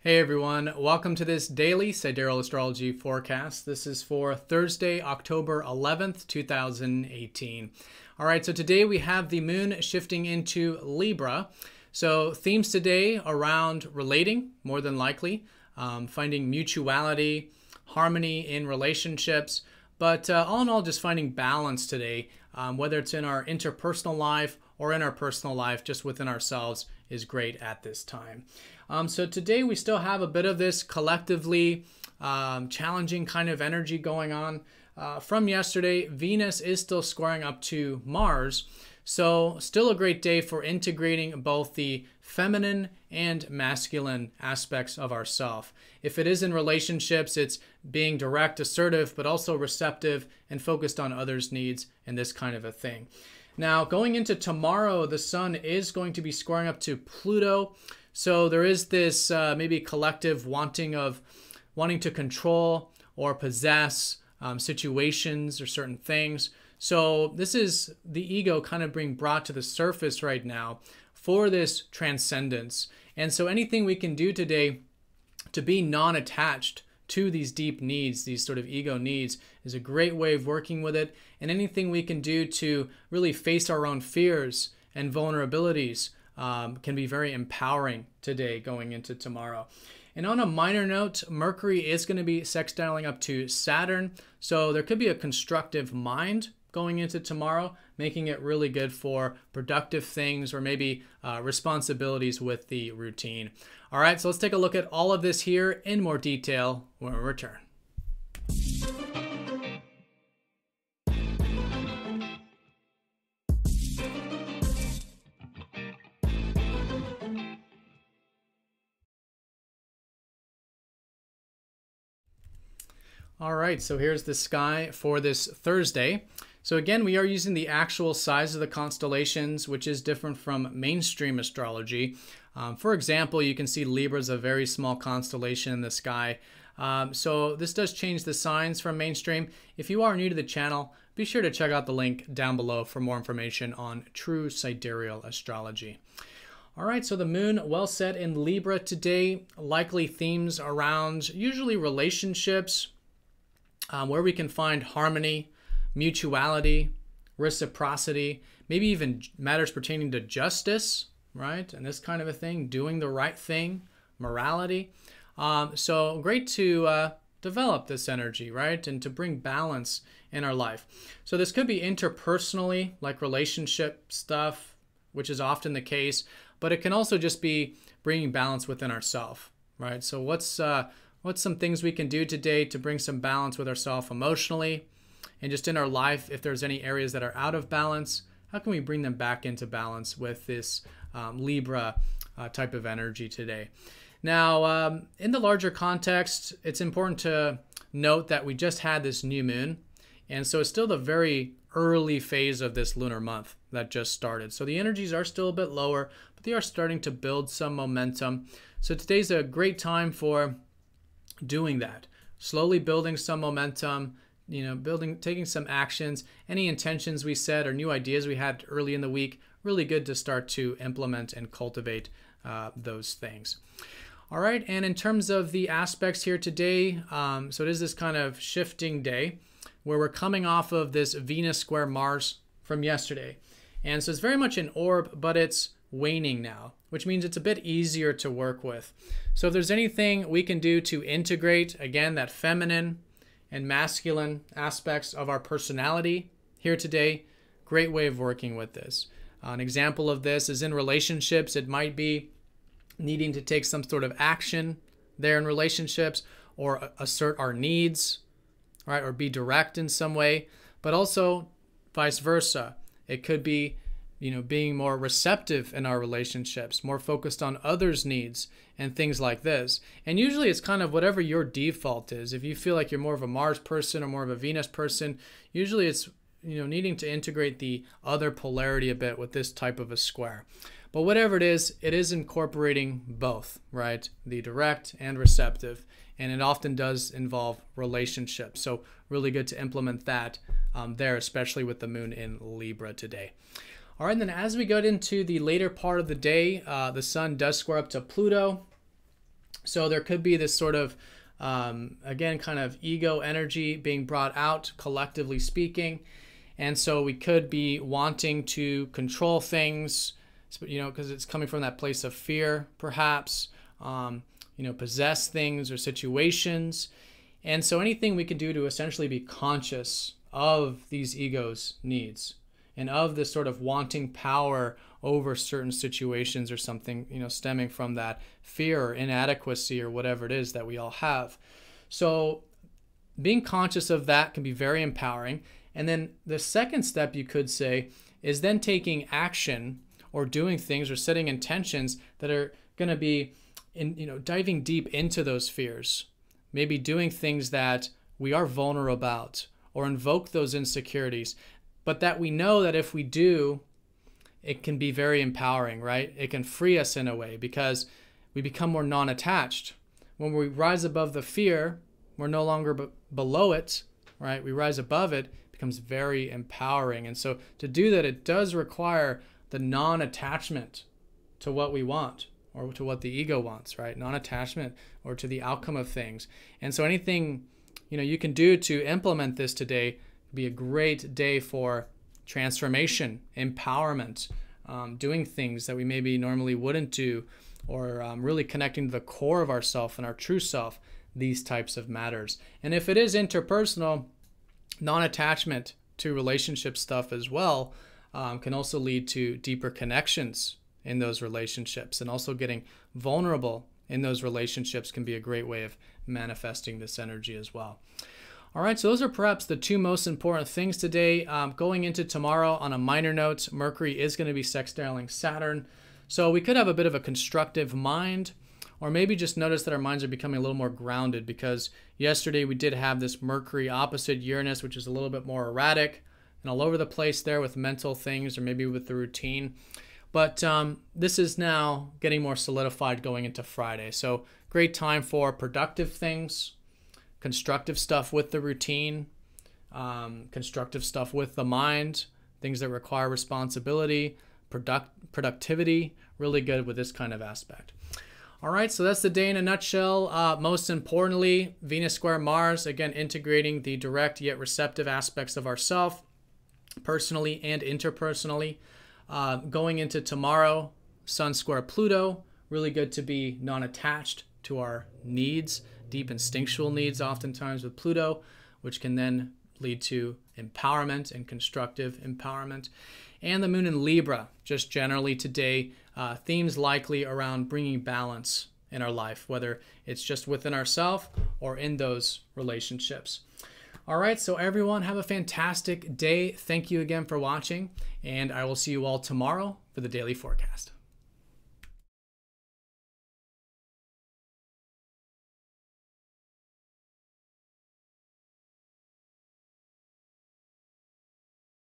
Hey everyone, welcome to this daily Sidereal Astrology forecast. This is for Thursday, October 11th, 2018. All right, so today we have the moon shifting into Libra. So themes today around relating, more than likely, finding mutuality, harmony in relationships, but all in all, just finding balance today, whether it's in our interpersonal life or in our personal life, just within ourselves, is great at this time. So today we still have a bit of this collectively challenging kind of energy going on. From yesterday, Venus is still squaring up to Mars, so still a great day for integrating both the feminine and masculine aspects of ourself. If it is in relationships, it's being direct, assertive, but also receptive and focused on others' needs and this kind of a thing. Now, going into tomorrow, the sun is going to be squaring up to Pluto. So there is this maybe collective wanting to control or possess situations or certain things. So this is the ego kind of being brought to the surface right now for this transcendence. And so anything we can do today to be non-attached to these deep needs, these sort of ego needs, is a great way of working with it. And anything we can do to really face our own fears and vulnerabilities can be very empowering today going into tomorrow. And on a minor note, Mercury is going to be sextiling up to Saturn. So there could be a constructive mind going into tomorrow, making it really good for productive things or maybe responsibilities with the routine. All right, so let's take a look at all of this here in more detail when we return. All right, so here's the sky for this Thursday. So again, we are using the actual size of the constellations, which is different from mainstream astrology. For example, you can see Libra is a very small constellation in the sky. So this does change the signs from mainstream. If you are new to the channel, be sure to check out the link down below for more information on true sidereal astrology. All right, so the moon well set in Libra today, likely themes around usually relationships, where we can find harmony, mutuality, reciprocity, maybe even matters pertaining to justice, right? And this kind of a thing, doing the right thing, morality. So great to develop this energy, right? And to bring balance in our life. So this could be interpersonally, like relationship stuff, which is often the case, but it can also just be bringing balance within ourselves, right? So what's some things we can do today to bring some balance with ourselves emotionally and just in our life? If there's any areas that are out of balance, how can we bring them back into balance with this Libra type of energy today? Now, in the larger context, it's important to note that we just had this new moon, and so it's still the very early phase of this lunar month that just started. So the energies are still a bit lower, but they are starting to build some momentum. So today's a great time for doing that, slowly building some momentum, taking some actions, any intentions we set or new ideas we had early in the week, really good to start to implement and cultivate those things. All right, and in terms of the aspects here today, so it is this kind of shifting day where we're coming off of this Venus square Mars from yesterday. And so it's very much an orb, but it's waning now, which means it's a bit easier to work with. So if there's anything we can do to integrate, again, that feminine and masculine aspects of our personality here today, great way of working with this. An example of this is in relationships. It might be needing to take some sort of action there in relationships or assert our needs, right? Or be direct in some way, but also vice versa. It could be being more receptive in our relationships, more focused on others' needs and things like this. And usually it's kind of whatever your default is. If you feel like you're more of a Mars person or more of a Venus person, usually it's needing to integrate the other polarity a bit with this type of a square. But whatever it is incorporating both, right? The direct and receptive. And it often does involve relationships. So really good to implement that there, especially with the moon in Libra today. All right, and then as we get into the later part of the day, the sun does square up to Pluto. So there could be this sort of, again, kind of ego energy being brought out, collectively speaking. And so we could be wanting to control things, because it's coming from that place of fear, perhaps, possess things or situations. And so anything we can do to essentially be conscious of these ego's needs and of this sort of wanting power over certain situations or something, stemming from that fear or inadequacy or whatever it is that we all have. So being conscious of that can be very empowering. And then the second step, you could say, is then taking action or doing things or setting intentions that are going to be diving deep into those fears, maybe doing things that we are vulnerable about or invoke those insecurities, but that we know that if we do, it can be very empowering, right? It can free us in a way because we become more non-attached. When we rise above the fear, we're no longer below it, right? We rise above it, it becomes very empowering. And so to do that, it does require the non-attachment to what we want or to what the ego wants, right? Non-attachment or to the outcome of things. And so anything, you can do to implement this today would be a great day for transformation, empowerment, doing things that we maybe normally wouldn't do, or really connecting to the core of ourself and our true self, these types of matters. And if it is interpersonal, non-attachment to relationship stuff as well can also lead to deeper connections in those relationships, and also getting vulnerable in those relationships can be a great way of manifesting this energy as well. All right, so those are perhaps the two most important things today. Going into tomorrow, on a minor note, Mercury is going to be sextiling Saturn. So we could have a bit of a constructive mind, or maybe just notice that our minds are becoming a little more grounded, because yesterday we did have this Mercury opposite Uranus, which is a little bit more erratic and all over the place there with mental things or maybe with the routine. But this is now getting more solidified going into Friday. So great time for productive things, constructive stuff with the routine, constructive stuff with the mind, things that require responsibility, productivity, really good with this kind of aspect. All right, so that's the day in a nutshell. Most importantly, Venus square Mars, again, integrating the direct yet receptive aspects of ourself, personally and interpersonally. Going into tomorrow, Sun square Pluto, really good to be non-attached to our needs, deep instinctual needs oftentimes with Pluto, which can then lead to empowerment and constructive empowerment. And the moon in Libra, just generally today, themes likely around bringing balance in our life, whether it's just within ourselves or in those relationships. All right, so everyone, have a fantastic day. Thank you again for watching, and I will see you all tomorrow for the daily forecast.